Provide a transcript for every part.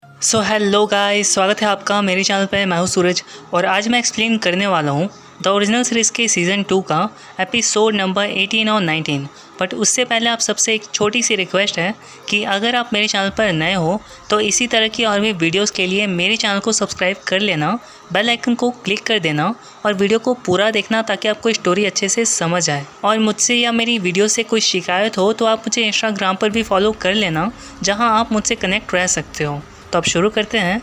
So hello guys, स्वागत है आपका मेरे चैनल पे। मैं हूँ सूरज और आज मैं एक्सप्लेन करने वाला हूँ द ओरिजिनल सीरीज़ के सीज़न 2 का एपिसोड नंबर 18 और 19। बट उससे पहले आप सबसे एक छोटी सी रिक्वेस्ट है कि अगर आप मेरे चैनल पर नए हो तो इसी तरह की और भी वीडियोस के लिए मेरे चैनल को सब्सक्राइब कर लेना, बेल आइकन को क्लिक कर देना और वीडियो को पूरा देखना ताकि आपको स्टोरी अच्छे से समझ आए। और मुझसे या मेरी वीडियो से कोई शिकायत हो तो आप मुझे इंस्टाग्राम पर भी फॉलो कर लेना, जहाँ आप मुझसे कनेक्ट रह सकते हो। तो अब शुरू करते हैं।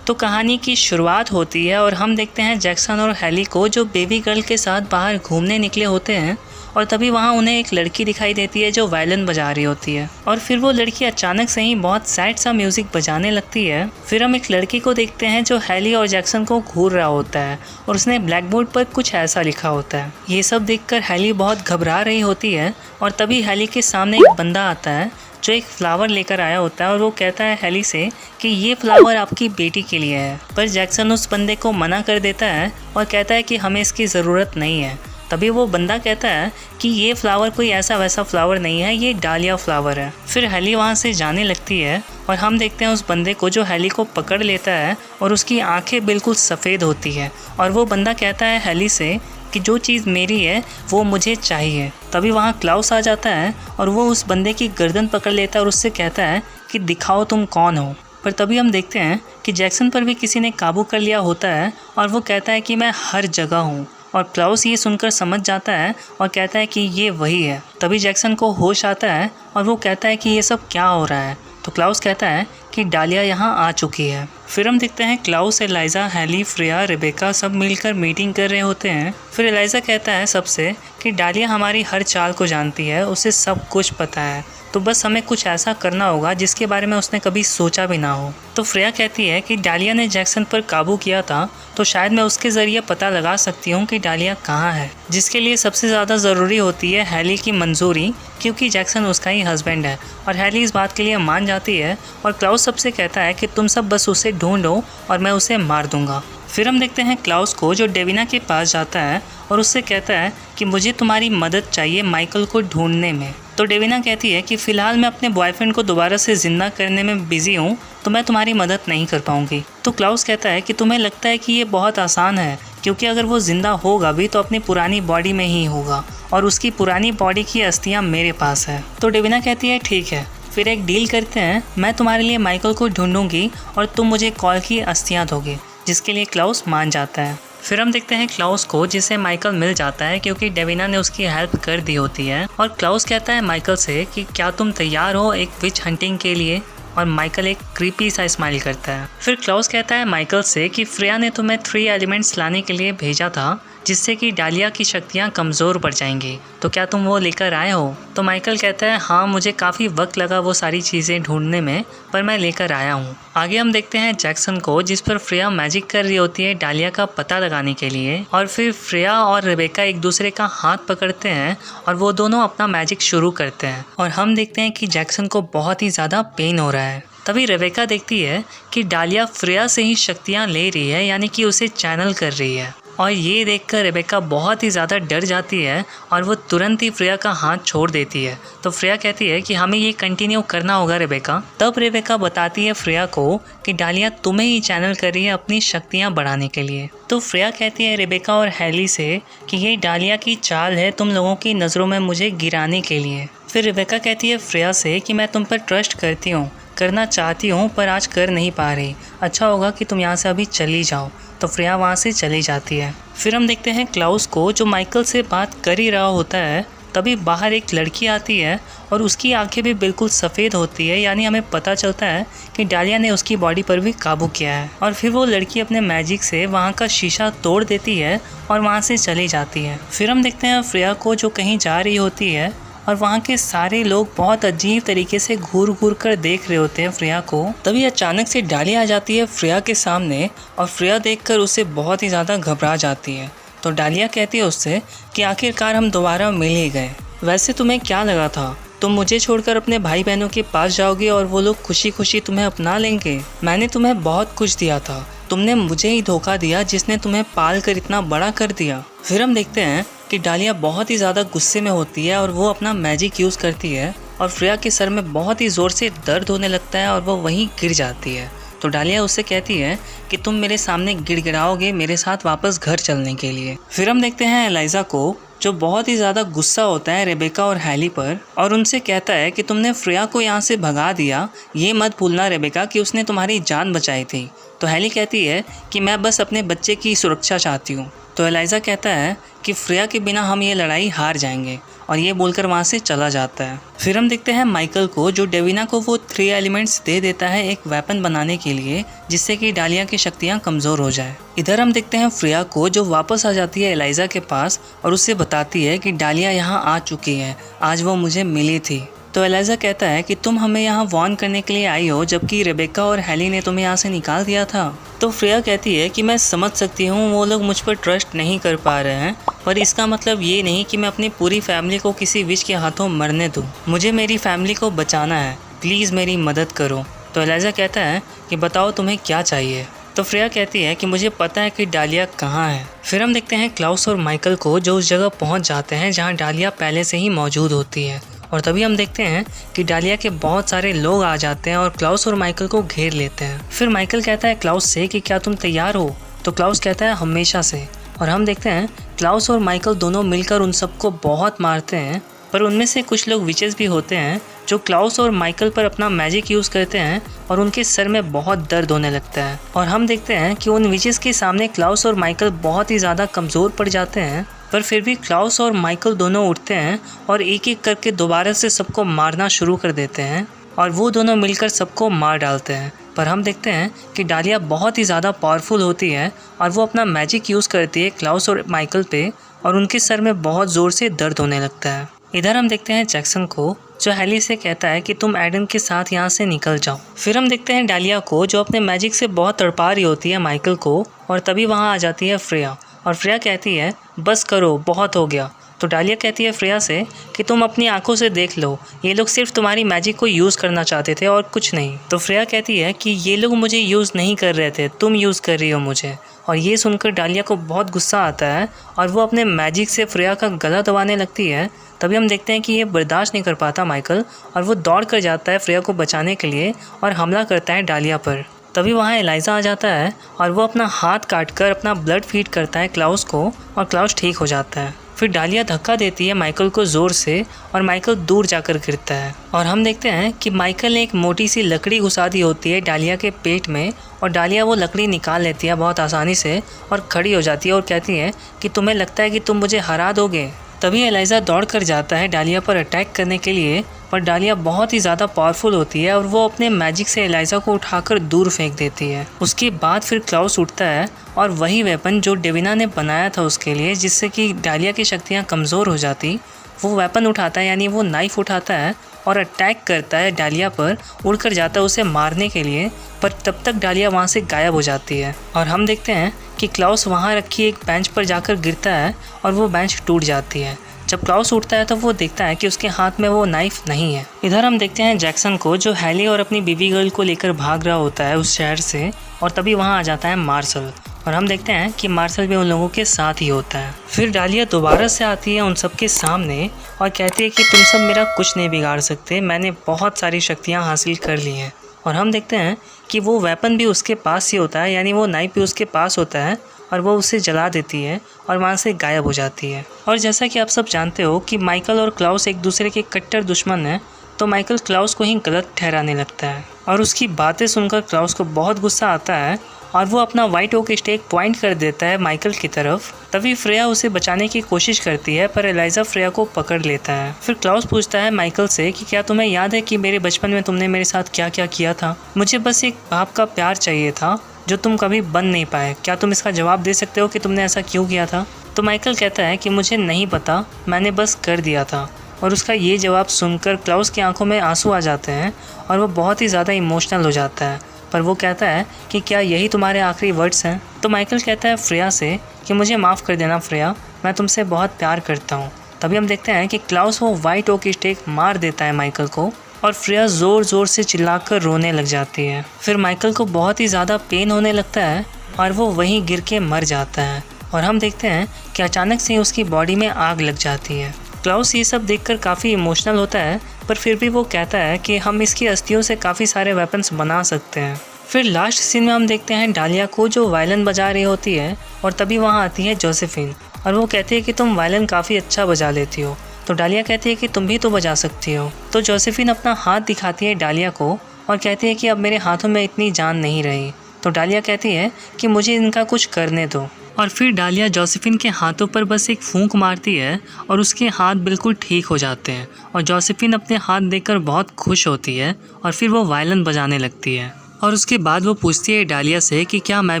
तो कहानी की शुरुआत होती है और हम देखते हैं जैक्सन और हैली को जो बेबी गर्ल के साथ बाहर घूमने निकले होते हैं। और तभी वहाँ उन्हें एक लड़की दिखाई देती है जो वायलिन बजा रही होती है और फिर वो लड़की अचानक से ही बहुत सैड सा म्यूज़िक बजाने लगती है। फिर हम एक लड़की को देखते हैं जो हैली और जैक्सन को घूर रहा होता है और उसने ब्लैक बोर्ड पर कुछ ऐसा लिखा होता है। ये सब देखकर हैली बहुत घबरा रही होती है और तभी हैली के सामने एक बंदा आता है जो एक फ्लावर लेकर आया होता है और वो कहता है हैली से कि ये फ्लावर आपकी बेटी के लिए है। पर जैक्सन उस बंदे को मना कर देता है और कहता है कि हमें इसकी ज़रूरत नहीं है। तभी वो बंदा कहता है कि ये फ्लावर कोई ऐसा वैसा फ्लावर नहीं है, ये डालिया फ्लावर है। फिर हैली वहाँ से जाने लगती है और हम देखते हैं उस बंदे को जो हैली को पकड़ लेता है और उसकी आंखें बिल्कुल सफ़ेद होती है और वो बंदा कहता है हैली से कि जो चीज़ मेरी है वो मुझे चाहिए। तभी वहाँ क्लाउस आ जाता है और वो उस बंदे की गर्दन पकड़ लेता है और उससे कहता है कि दिखाओ तुम कौन हो। पर तभी हम देखते हैं कि जैक्सन पर भी किसी ने काबू कर लिया होता है और वो कहता है कि मैं हर जगह हूँ। और क्लाउस ये सुनकर समझ जाता है और कहता है कि ये वही है। तभी जैक्सन को होश आता है और वो कहता है कि ये सब क्या हो रहा है। तो क्लाउस कहता है कि डालिया यहाँ आ चुकी है। फिर हम देखते हैं Klaus, Elijah, Hayley, Freya, Rebekah सब मिलकर मीटिंग कर रहे होते हैं। फिर एलाइजा कहता है सबसे कि डालिया हमारी हर चाल को जानती है, उसे सब कुछ पता है, तो बस हमें कुछ ऐसा करना होगा जिसके बारे में उसने कभी सोचा भी ना हो। तो फ्रेया कहती है कि डालिया ने जैक्सन पर काबू किया था तो शायद मैं उसके ज़रिए पता लगा सकती हूँ कि डालिया कहाँ है, जिसके लिए सबसे ज़्यादा ज़रूरी होती है हैली की मंजूरी, क्योंकि जैक्सन उसका ही हस्बैंड है। और हैली इस बात के लिए मान जाती है और क्लाउस सबसे कहता है कि तुम सब बस उसे ढूंढो और मैं उसे मार दूंगा। फिर हम देखते हैं क्लाउस को जो डेविना के पास जाता है और उससे कहता है कि मुझे तुम्हारी मदद चाहिए माइकल को ढूंढने में। तो डेविना कहती है कि फ़िलहाल मैं अपने बॉयफ्रेंड को दोबारा से ज़िंदा करने में बिज़ी हूँ तो मैं तुम्हारी मदद नहीं कर पाऊँगी। तो क्लाउस कहता है कि तुम्हें लगता है कि ये बहुत आसान है, क्योंकि अगर वो ज़िंदा होगा भी तो अपनी पुरानी बॉडी में ही होगा और उसकी पुरानी बॉडी की अस्थियाँ मेरे पास है। तो डेविना कहती है ठीक है, फिर एक डील करते हैं, मैं तुम्हारे लिए माइकल को ढूंढूंगी और तुम मुझे कॉल की अस्थियाँ दोगे, जिसके लिए क्लाउस मान जाता है। फिर हम देखते हैं क्लाउस को, जिसे माइकल मिल जाता है क्योंकि डेविना ने उसकी हेल्प कर दी होती है। और क्लाउस कहता है माइकल से कि क्या तुम तैयार हो एक विच हंटिंग के लिए, और माइकल एक क्रीपी सा स्माइल करता है। फिर क्लाउस कहता है माइकल से कि फ्रेया ने तुम्हें 3 एलिमेंट्स लाने के लिए भेजा था जिससे कि डालिया की शक्तियाँ कमज़ोर पड़ जाएंगी, तो क्या तुम वो लेकर आए हो? तो माइकल कहता है हाँ, मुझे काफ़ी वक्त लगा वो सारी चीज़ें ढूंढने में, पर मैं लेकर आया हूँ। आगे हम देखते हैं जैक्सन को, जिस पर फ्रेया मैजिक कर रही होती है डालिया का पता लगाने के लिए। और फिर फ्रेया और रेबेका एक दूसरे का हाथ पकड़ते हैं और वो दोनों अपना मैजिक शुरू करते हैं और हम देखते हैं कि जैक्सन को बहुत ही ज़्यादा पेन हो रहा है। तभी रेबेका देखती है कि डालिया फ्रेया से ही शक्तियाँ ले रही है, यानी कि उसे चैनल कर रही है। और ये देखकर रेबेका बहुत ही ज़्यादा डर जाती है और वो तुरंत ही फ्रेया का हाथ छोड़ देती है। तो फ्रेया कहती है कि हमें ये कंटिन्यू करना होगा रेबेका। तब रेबेका बताती है फ्रेया को कि डालिया तुम्हें ही चैनल कर रही है अपनी शक्तियाँ बढ़ाने के लिए। तो फ्रेया कहती है रेबेका और हैली से कि ये डालिया की चाल है तुम लोगों की नज़रों में मुझे गिराने के लिए। फिर रेबेका कहती है फ्रेया से कि मैं तुम पर ट्रस्ट करती हूँ, करना चाहती हूँ पर आज कर नहीं पा रही, अच्छा होगा कि तुम यहाँ से अभी चली जाओ। तो फ्रेया वहाँ से चली जाती है। फिर हम देखते हैं क्लाउस को, जो माइकल से बात कर ही रहा होता है। तभी बाहर एक लड़की आती है और उसकी आंखें भी बिल्कुल सफ़ेद होती है, यानी हमें पता चलता है कि डालिया ने उसकी बॉडी पर भी काबू किया है। और फिर वो लड़की अपने मैजिक से वहाँ का शीशा तोड़ देती है और वहाँ से चली जाती है। फिर हम देखते हैं फ्रेया को, जो कहीं जा रही होती है और वहाँ के सारे लोग बहुत अजीब तरीके से घूर घूर कर देख रहे होते हैं फ्रेया को। तभी अचानक से डालिया आ जाती है फ्रेया के सामने और फ्रेया देखकर उसे बहुत ही ज़्यादा घबरा जाती है। तो डालिया कहती है उससे कि आखिरकार हम दोबारा मिल ही गए, वैसे तुम्हें क्या लगा था तुम मुझे छोड़कर अपने भाई बहनों के पास जाओगे और वो लोग खुशी खुशी तुम्हें अपना लेंगे? मैंने तुम्हें बहुत कुछ दिया था, तुमने मुझे ही धोखा दिया जिसने तुम्हें पाल कर इतना बड़ा कर दिया। फिर हम देखते हैं कि डालिया बहुत ही ज़्यादा गुस्से में होती है और वो अपना मैजिक यूज़ करती है और फ्रेया के सर में बहुत ही ज़ोर से दर्द होने लगता है और वो वहीं गिर जाती है। तो डालिया उससे कहती है कि तुम मेरे सामने गिड़गिड़ाओगे मेरे साथ वापस घर चलने के लिए। फिर हम देखते हैं एलाइजा को, जो बहुत ही ज़्यादा गुस्सा होता है रेबेका और हैली पर, और उनसे कहता है कि तुमने फ्रेया को यहाँ से भगा दिया, ये मत भूलना रेबेका कि उसने तुम्हारी जान बचाई थी। तो हैली कहती है कि मैं बस अपने बच्चे की सुरक्षा चाहती हूँ। तो एलाइजा कहता है कि फ्रेया के बिना हम ये लड़ाई हार जाएंगे, और ये बोलकर वहाँ से चला जाता है। फिर हम देखते हैं माइकल को, जो डेविना को वो 3 एलिमेंट्स दे देता है एक वेपन बनाने के लिए, जिससे कि डालिया की शक्तियाँ कमज़ोर हो जाए। इधर हम देखते हैं फ्रेया को, जो वापस आ जाती है एलाइजा के पास और उससे बताती है कि डालिया यहाँ आ चुकी है, आज वो मुझे मिली थी। तो एलाइजा कहता है कि तुम हमें यहाँ वार्न करने के लिए आई हो, जबकि रेबेका और हैली ने तुम्हें यहाँ से निकाल दिया था। तो फ्रेया कहती है कि मैं समझ सकती हूँ वो लोग मुझ पर ट्रस्ट नहीं कर पा रहे हैं, पर इसका मतलब ये नहीं कि मैं अपनी पूरी फैमिली को किसी विश के हाथों मरने दूँ। मुझे मेरी फैमिली को बचाना है, प्लीज़ मेरी मदद करो। तो एलाइजा कहता है कि बताओ तुम्हें क्या चाहिए। तो फ्रेया कहती है कि मुझे पता है कि डालिया कहाँ है। फिर हम देखते हैं क्लाउस और माइकल को, जो उस जगह पहुँच जाते हैं जहाँ डालिया पहले से ही मौजूद होती है। और तभी हम देखते हैं कि डालिया के बहुत सारे लोग आ जाते हैं और क्लाउस और माइकल को घेर लेते हैं। फिर माइकल कहता है क्लाउस से कि क्या तुम तैयार हो? तो क्लाउस कहता है हमेशा से। और हम देखते हैं क्लाउस और माइकल दोनों मिलकर उन सबको बहुत मारते हैं, पर उनमें से कुछ लोग विचेस भी होते हैं जो क्लाउस और माइकल पर अपना मैजिक यूज़ करते हैं और उनके सर में बहुत दर्द होने लगता है। और हम देखते हैं कि उन विचेस के सामने क्लाउस और माइकल बहुत ही ज़्यादा कमज़ोर पड़ जाते हैं, पर फिर भी क्लाउस और माइकल दोनों उठते हैं और एक एक करके दोबारा से सबको मारना शुरू कर देते हैं और वो दोनों मिलकर सबको मार डालते हैं। पर हम देखते हैं कि डालिया बहुत ही ज़्यादा पावरफुल होती है और वो अपना मैजिक यूज़ करती है क्लाउस और माइकल पे, और उनके सर में बहुत ज़ोर से दर्द होने लगता है। इधर हम देखते हैं जैक्सन को, जो हैली से कहता है कि तुम एडन के साथ यहाँ से निकल जाओ। फिर हम देखते हैं डालिया को, जो अपने मैजिक से बहुत तड़पा रही होती है माइकल को, और तभी वहाँ आ जाती है फ्रेया। और फ्रेया कहती है बस करो, बहुत हो गया। तो डालिया कहती है फ्रेया से कि तुम अपनी आंखों से देख लो, ये लोग सिर्फ तुम्हारी मैजिक को यूज़ करना चाहते थे और कुछ नहीं। तो फ्रेया कहती है कि ये लोग मुझे यूज़ नहीं कर रहे थे, तुम यूज़ कर रही हो मुझे। और ये सुनकर डालिया को बहुत गुस्सा आता है और वो अपने मैजिक से फ्रेया का गला दबाने लगती है। तभी हम देखते हैं कि ये बर्दाश्त नहीं कर पाता माइकल, और वो दौड़ कर जाता है फ्रेया को बचाने के लिए और हमला करता है डालिया पर। तभी वहाँ एलाइजा आ जाता है और वो अपना हाथ काटकर अपना ब्लड फीड करता है क्लाउस को, और क्लाउस ठीक हो जाता है। फिर डालिया धक्का देती है माइकल को ज़ोर से और माइकल दूर जाकर गिरता है। और हम देखते हैं कि माइकल ने एक मोटी सी लकड़ी घुसा दी होती है डालिया के पेट में, और डालिया वो लकड़ी निकाल लेती है बहुत आसानी से और खड़ी हो जाती है और कहती है कि तुम्हें लगता है कि तुम मुझे हरा दोगे। तभी एलाइजा दौड़ कर जाता है डालिया पर अटैक करने के लिए, पर डालिया बहुत ही ज़्यादा पावरफुल होती है और वो अपने मैजिक से एलाइजा को उठाकर दूर फेंक देती है। उसके बाद फिर क्लाउस उठता है और वही वेपन जो डेविना ने बनाया था उसके लिए, जिससे कि डालिया की शक्तियाँ कमज़ोर हो जाती, वो वेपन उठाता है, यानी वो नाइफ़ उठाता है और अटैक करता है डालिया पर, उड़कर जाता है उसे मारने के लिए, पर तब तक डालिया वहाँ से गायब हो जाती है। और हम देखते हैं कि क्लाउस वहाँ रखी एक बेंच पर जाकर गिरता है और वो बेंच टूट जाती है। जब क्लाउस उठता है तो वो देखता है कि उसके हाथ में वो नाइफ नहीं है। इधर हम देखते हैं जैक्सन को, जो हैली और अपनी बीबी गर्ल को लेकर भाग रहा होता है उस शहर से, और तभी वहाँ आ जाता है मार्शल, और हम देखते हैं कि मार्शल भी उन लोगों के साथ ही होता है। फिर डालिया दोबारा से आती है उन सब के सामने और कहती है कि तुम सब मेरा कुछ नहीं बिगाड़ सकते, मैंने बहुत सारी शक्तियाँ हासिल कर ली हैं। और हम देखते हैं कि वो वेपन भी उसके पास ही होता है, यानी वो नाइफ भी उसके पास होता है, और वो उसे जला देती है और वहाँ से गायब हो जाती है। और जैसा कि आप सब जानते हो कि माइकल और क्लाउस एक दूसरे के कट्टर दुश्मन हैं, तो माइकल क्लाउस को ही गलत ठहराने लगता है और उसकी बातें सुनकर क्लाउस को बहुत गुस्सा आता है और वो अपना वाइट ओक स्टिक पॉइंट कर देता है माइकल की तरफ। तभी फ्रेया उसे बचाने की कोशिश करती है, पर एलाइजा फ्रेया को पकड़ लेता है। फिर क्लाउस पूछता है माइकल से कि क्या तुम्हें याद है कि मेरे बचपन में तुमने मेरे साथ क्या क्या किया था? मुझे बस एक बाप का प्यार चाहिए था जो तुम कभी बन नहीं पाए, क्या तुम इसका जवाब दे सकते हो कि तुमने ऐसा क्यों किया था? तो माइकल कहता है कि मुझे नहीं पता, मैंने बस कर दिया था। और उसका ये जवाब सुनकर क्लाउस की आंखों में आंसू आ जाते हैं और वो बहुत ही ज़्यादा इमोशनल हो जाता है। पर वो कहता है कि क्या यही तुम्हारे आखिरी वर्ड्स हैं? तो माइकल कहता है फ्रेया से कि मुझे माफ़ कर देना फ्रेया, मैं तुमसे बहुत प्यार करता हूँ। तभी हम देखते हैं कि क्लाउस वो वाइट ओक स्टिक मार देता है माइकल को और फ्रेया ज़ोर ज़ोर से चिल्लाकर रोने लग जाती है। फिर माइकल को बहुत ही ज़्यादा पेन होने लगता है और वो वहीं गिर के मर जाता है। और हम देखते हैं कि अचानक से उसकी बॉडी में आग लग जाती है क्लाउस ये सब देखकर काफ़ी इमोशनल होता है, पर फिर भी वो कहता है कि हम इसकी अस्थियों से काफ़ी सारे वेपन्स बना सकते हैं। फिर लास्ट सीन में हम देखते हैं डालिया को जो वायलिन बजा रही होती है, और तभी वहाँ आती है जोसेफिन और वो कहती है कि तुम वायलिन काफ़ी अच्छा बजा लेती हो। तो डालिया कहती है कि तुम भी तो बजा सकती हो। तो जोसेफिन अपना हाथ दिखाती है डालिया को और कहती है कि अब मेरे हाथों में इतनी जान नहीं रही। तो डालिया कहती है कि मुझे इनका कुछ करने दो, और फिर डालिया जोसेफिन के हाथों पर बस एक फूंक मारती है और उसके हाथ बिल्कुल ठीक हो जाते हैं, और जोसेफिन अपने हाथ देखकर बहुत खुश होती है और फिर वो वायलिन बजाने लगती है। और उसके बाद वो पूछती है डालिया से कि क्या मैं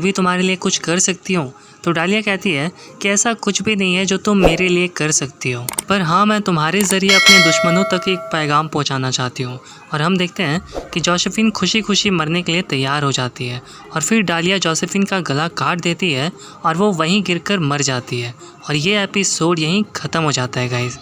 भी तुम्हारे लिए कुछ कर सकती हूँ। तो डालिया कहती है कि ऐसा कुछ भी नहीं है जो तुम मेरे लिए कर सकती हो, पर हाँ मैं तुम्हारे ज़रिए अपने दुश्मनों तक एक पैगाम पहुँचाना चाहती हूँ। और हम देखते हैं कि जोसेफिन खुशी खुशी मरने के लिए तैयार हो जाती है, और फिर डालिया जोसेफिन का गला काट देती है और वो वहीं गिरकर मर जाती है। और ये एपिसोड यहीं ख़त्म हो जाता है गाइस।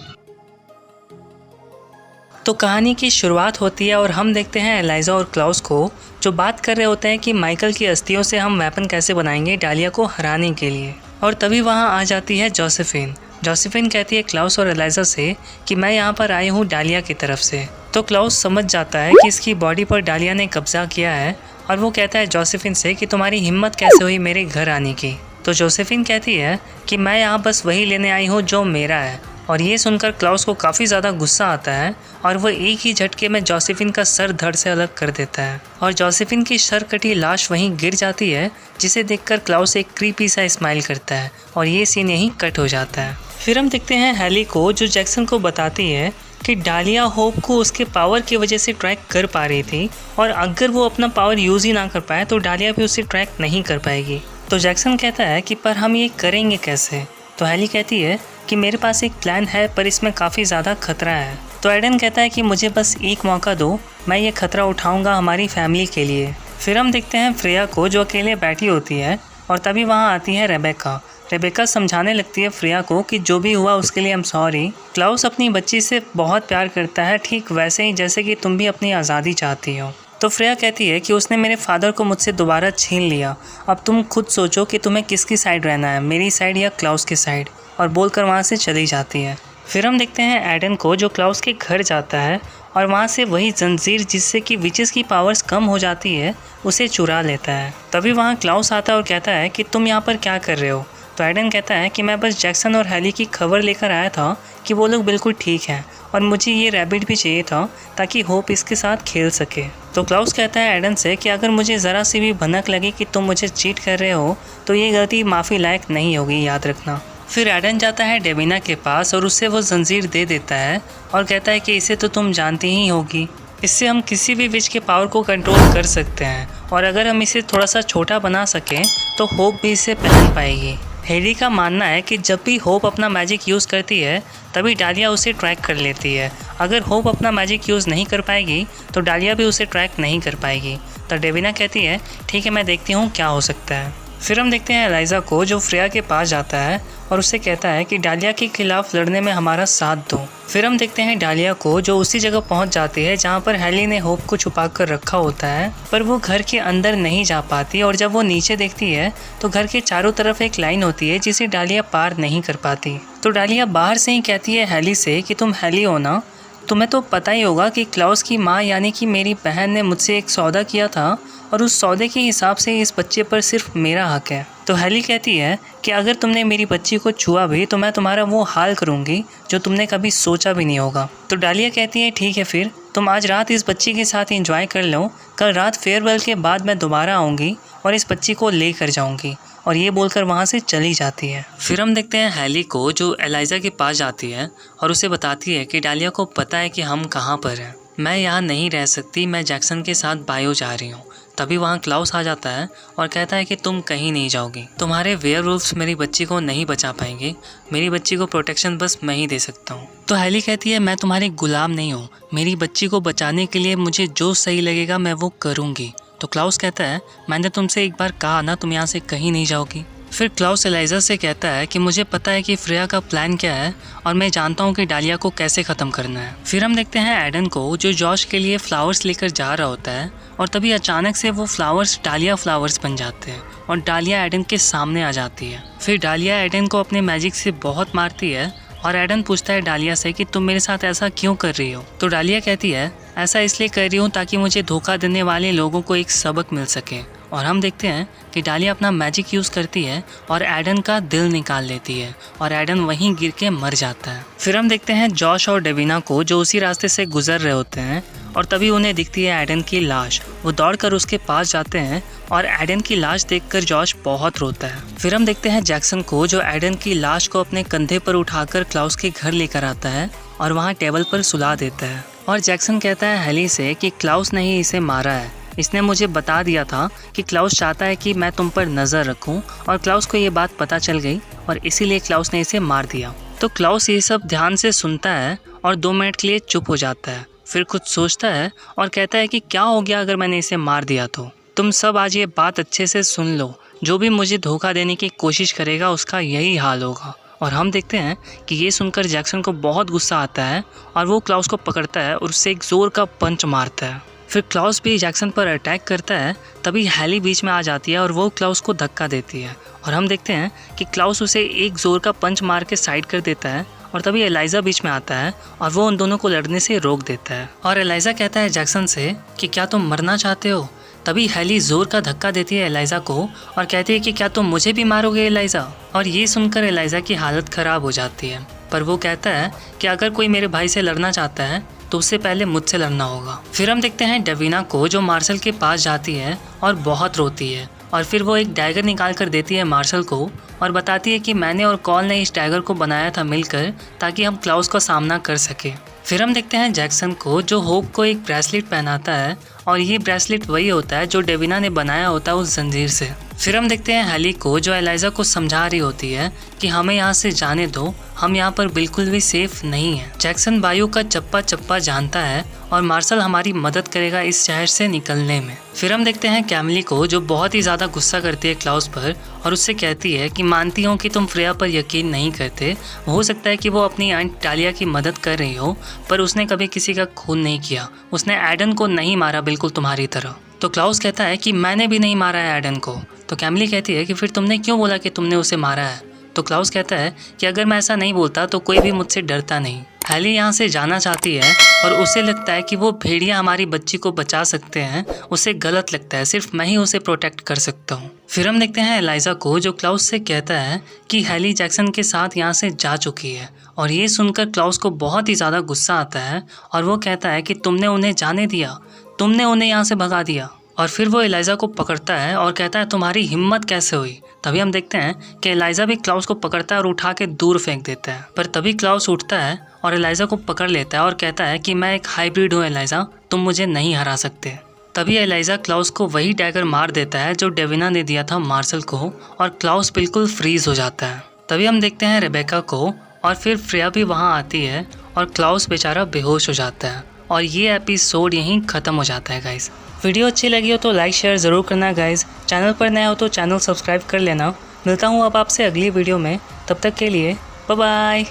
तो कहानी की शुरुआत होती है और हम देखते हैं एलाइजा और क्लाउस को जो बात कर रहे होते हैं कि माइकल की अस्थियों से हम वेपन कैसे बनाएंगे डालिया को हराने के लिए। और तभी वहाँ आ जाती है जोसेफिन। जोसेफिन कहती है क्लाउस और एलाइजा से कि मैं यहाँ पर आई हूँ डालिया की तरफ से। तो क्लाउस समझ जाता है कि इसकी बॉडी पर डालिया ने कब्जा किया है, और वो कहता है जोसेफिन से कि तुम्हारी हिम्मत कैसे हुई मेरे घर आने की। तो जोसेफिन कहती है कि मैं यहाँ बस वही लेने आई हूँ जो मेरा है। और ये सुनकर क्लाउस को काफ़ी ज़्यादा गुस्सा आता है और वो एक ही झटके में जोसेफिन का सर धड़ से अलग कर देता है, और जोसेफिन की सर कटी लाश वहीं गिर जाती है, जिसे देखकर क्लाउस एक क्रीपी सा स्माइल करता है और ये सीन यहीं कट हो जाता है। फिर हम देखते हैं हैली को जो जैक्सन को बताती है कि डालिया होप को उसके पावर की वजह से ट्रैक कर पा रही थी, और अगर वो अपना पावर यूज़ ही ना कर पाए तो डालिया भी उसे ट्रैक नहीं कर पाएगी। तो जैक्सन कहता है कि पर हम ये करेंगे कैसे। तो हैली कहती है कि मेरे पास एक प्लान है, पर इसमें काफ़ी ज़्यादा खतरा है। तो एडन कहता है कि मुझे बस एक मौका दो, मैं ये खतरा उठाऊंगा हमारी फैमिली के लिए। फिर हम देखते हैं फ्रेया को जो अकेले बैठी होती है, और तभी वहाँ आती है रेबेका। रेबेका समझाने लगती है फ्रेया को कि जो भी हुआ उसके लिए आई एम सॉरी। क्लाउस अपनी बच्ची से बहुत प्यार करता है, ठीक वैसे ही जैसे कि तुम भी अपनी आज़ादी चाहती हो। तो फ्रेया कहती है कि उसने मेरे फादर को मुझसे दोबारा छीन लिया, अब तुम खुद सोचो कि तुम्हें किसकी साइड रहना है, मेरी साइड या क्लाउस की साइड, और बोलकर वहाँ से चली जाती है। फिर हम देखते हैं एडन को जो क्लाउस के घर जाता है और वहाँ से वही जंजीर जिससे कि विचेस की पावर्स कम हो जाती है उसे चुरा लेता है। तभी वहाँ क्लाउस आता है और कहता है कि तुम यहाँ पर क्या कर रहे हो। तो एडन कहता है कि मैं बस जैक्सन और हैली की खबर लेकर आया था कि वो लोग बिल्कुल ठीक हैं, और मुझे ये रैबिट भी चाहिए था ताकि होप इसके साथ खेल सके। तो क्लाउस कहता है एडन से कि अगर मुझे ज़रा सी भी भनक लगे कि तुम मुझे चीट कर रहे हो तो ये गलती माफ़ी लायक नहीं होगी, याद रखना। फिर एडन जाता है डेविना के पास और उससे वो जंजीर दे देता है और कहता है कि इसे तो तुम जानती ही होगी, इससे हम किसी भी विच के पावर को कंट्रोल कर सकते हैं, और अगर हम इसे थोड़ा सा छोटा बना सकें तो होप भी इसे पहन पाएगी। हैरी का मानना है कि जब भी होप अपना मैजिक यूज़ करती है तभी डालिया उसे ट्रैक कर लेती है। अगर होप अपना मैजिक यूज़ नहीं कर पाएगी तो डालिया भी उसे ट्रैक नहीं कर पाएगी। तो डेविना कहती है ठीक है, मैं देखती हूँ क्या हो सकता है। फिर हम देखते हैं एलाइजा को जो फ्रेया के पास जाता है और उससे कहता है कि डालिया के खिलाफ लड़ने में हमारा साथ दो। फिर हम देखते हैं डालिया को जो उसी जगह पहुंच जाती है जहां पर हैली ने होप को छुपा कर रखा होता है, पर वो घर के अंदर नहीं जा पाती, और जब वो नीचे देखती है तो घर के चारों तरफ एक लाइन होती है जिसे डालिया पार नहीं कर पाती। तो डालिया बाहर से ही कहती है हैली से कि तुम हैली हो ना, तुम्हें तो पता ही होगा कि क्लाउस की माँ यानी कि मेरी बहन ने मुझसे एक सौदा किया था, और उस सौदे के हिसाब से इस बच्चे पर सिर्फ मेरा हक है। तो हैली कहती है कि अगर तुमने मेरी बच्ची को छुआ भी तो मैं तुम्हारा वो हाल करूँगी जो तुमने कभी सोचा भी नहीं होगा। तो डालिया कहती है ठीक है, फिर तुम आज रात इस बच्ची के साथ एंजॉय कर लो, कल रात फेयरवेल के बाद मैं दोबारा आऊँगी और इस बच्ची को ले कर जाऊँगी, और ये बोलकर वहाँ से चली जाती है। फिर हम देखते हैं हैली को जो एलाइजा के पास जाती है और उसे बताती है कि डालिया को पता है कि हम कहाँ पर हैं, मैं यहाँ नहीं रह सकती, मैं जैक्सन के साथ बायो जा रही हूँ। तभी वहाँ क्लाउस आ जाता है और कहता है कि तुम कहीं नहीं जाओगी, तुम्हारे वेयरवुल्फ्स मेरी बच्ची को नहीं बचा पाएंगे, मेरी बच्ची को प्रोटेक्शन बस मैं ही दे सकता हूँ। तो हैली कहती है मैं तुम्हारी गुलाम नहीं हूँ, मेरी बच्ची को बचाने के लिए मुझे जो सही लगेगा मैं वो करूँगी। तो क्लाउस कहता है मैंने तुमसे एक बार कहा ना तुम यहाँ से कहीं नहीं जाओगी। फिर क्लाउस एलाइजा से कहता है कि मुझे पता है कि फ्रेया का प्लान क्या है और मैं जानता हूँ कि डालिया को कैसे ख़त्म करना है। फिर हम देखते हैं एडन को जो जॉश के लिए फ्लावर्स लेकर जा रहा होता है, और तभी अचानक से वो फ्लावर्स डालिया फ्लावर्स बन जाते हैं और डालिया एडन के सामने आ जाती है। फिर डालिया एडन को अपने मैजिक से बहुत मारती है और एडन पूछता है डालिया से कि तुम मेरे साथ ऐसा क्यों कर रही हो। तो डालिया कहती है ऐसा इसलिए कर रही हूँ ताकि मुझे धोखा देने वाले लोगों को एक सबक मिल सके। और हम देखते हैं कि डालिया अपना मैजिक यूज़ करती है और एडन का दिल निकाल लेती है और एडन वहीं गिर के मर जाता है। फिर हम देखते हैं जॉश और डेविना को जो उसी रास्ते से गुजर रहे होते हैं और तभी उन्हें दिखती है एडन की लाश। वो दौड़कर उसके पास जाते हैं और एडन की लाश देखकर जॉश बहुत रोता है। फिर हम देखते हैं जैक्सन को जो एडन की लाश को अपने कंधे पर उठाकर क्लाउस के घर लेकर आता है और वहाँ टेबल पर सुला देता है। और जैक्सन कहता है हेली से कि क्लाउस ने ही इसे मारा है, इसने मुझे बता दिया था कि क्लाउस चाहता है कि मैं तुम पर नज़र रखूं और क्लाउस को ये बात पता चल गई और इसीलिए क्लाउस ने इसे मार दिया। तो क्लाउस ये सब ध्यान से सुनता है और 2 मिनट के लिए चुप हो जाता है। फिर कुछ सोचता है और कहता है कि क्या हो गया अगर मैंने इसे मार दिया तो। तुम सब आज ये बात अच्छे से सुन लो, जो भी मुझे धोखा देने की कोशिश करेगा उसका यही हाल होगा। और हम देखते हैं कि ये सुनकर जैक्सन को बहुत गुस्सा आता है और वो क्लाउस को पकड़ता है और उससे एक ज़ोर का पंच मारता है। फिर क्लाउस भी जैक्सन पर अटैक करता है। तभी हैली बीच में आ जाती है और वो क्लाउस को धक्का देती है और हम देखते हैं कि क्लाउस उसे एक ज़ोर का पंच मार के साइड कर देता है। और तभी एलाइजा बीच में आता है और वो उन दोनों को लड़ने से रोक देता है। और एलाइजा कहता है जैक्सन से कि क्या तुम मरना चाहते हो। तभी हैली जोर का धक्का देती है एलाइजा को और कहती है कि क्या तुम मुझे भी मारोगे एलाइजा। और ये सुनकर एलाइजा की हालत ख़राब हो जाती है, पर वो कहता है कि अगर कोई मेरे भाई से लड़ना चाहता है तो उससे पहले मुझसे लड़ना होगा। फिर हम देखते हैं डेविना को जो मार्शल के पास जाती है और बहुत रोती है और फिर वो एक डैगर निकाल कर देती है मार्शल को और बताती है कि मैंने और कॉल ने इस डैगर को बनाया था मिलकर ताकि हम क्लाउस का सामना कर सके। फिर हम देखते हैं जैक्सन को जो होप को एक ब्रेसलेट पहनाता है और ये ब्रेसलेट वही होता है जो डेविना ने बनाया होता है उस जंजीर से। फिर हम देखते हैं हैली को जो एलाइजा को समझा रही होती है कि हमें यहाँ से जाने दो, हम यहाँ पर बिल्कुल भी सेफ नहीं है। जैक्सन बायू का चप्पा चप्पा जानता है और मार्शल हमारी मदद करेगा इस शहर से निकलने में। फिर हम देखते हैं कैमली को जो बहुत ही ज़्यादा गुस्सा करती है क्लाउस पर और उससे कहती है कि मानती हूँ कि तुम फ्रेया पर यकीन नहीं करते, हो सकता है कि वो अपनी आंट डालिया की मदद कर रही हो, पर उसने कभी किसी का खून नहीं किया, उसने एडन को नहीं मारा बिल्कुल तुम्हारी तरह। तो क्लाउस कहता है कि मैंने भी नहीं मारा है एडन को। तो कैमली कहती है कि फिर तुमने क्यों बोला कि तुमने उसे मारा है। तो क्लाउस कहता है कि अगर मैं ऐसा नहीं बोलता तो कोई भी मुझसे डरता नहीं। हैली यहाँ से जाना चाहती है और उसे लगता है कि वो भेड़िया हमारी बच्ची को बचा सकते हैं, उसे गलत लगता है, सिर्फ मैं ही उसे प्रोटेक्ट कर सकता हूँ। फिर हम देखते हैं एलाइजा को जो क्लाउस से कहता है कि हैली जैक्सन के साथ यहाँ से जा चुकी है और ये सुनकर क्लाउस को बहुत ही ज़्यादा गुस्सा आता है और वो कहता है कि तुमने उन्हें जाने दिया, तुमने उन्हें यहाँ से भगा दिया। और फिर वो एलाइजा को पकड़ता है और कहता है तुम्हारी हिम्मत कैसे हुई। तभी हम देखते हैं कि एलाइजा भी क्लाउस को पकड़ता है और उठा के दूर फेंक देता है, पर तभी क्लाउस उठता है और एलाइजा को पकड़ लेता है और कहता है कि मैं एक हाइब्रिड हूँ एलाइजा, तुम मुझे नहीं हरा सकते। तभी एलाइजा क्लाउस को वही डैगर मार देता है जो डेविना ने दिया था मार्शल को और क्लाउस बिल्कुल फ्रीज हो जाता है। तभी हम देखते हैं रेबेका को और फिर फ्रेया भी वहाँ आती है और क्लाउस बेचारा बेहोश हो जाता है और ये एपिसोड यहीं ख़त्म हो जाता है गाइस। वीडियो अच्छी लगी हो तो लाइक शेयर ज़रूर करना गाइस। चैनल पर नया हो तो चैनल सब्सक्राइब कर लेना। मिलता हूँ अब आपसे अगली वीडियो में, तब तक के लिए बाय बाय।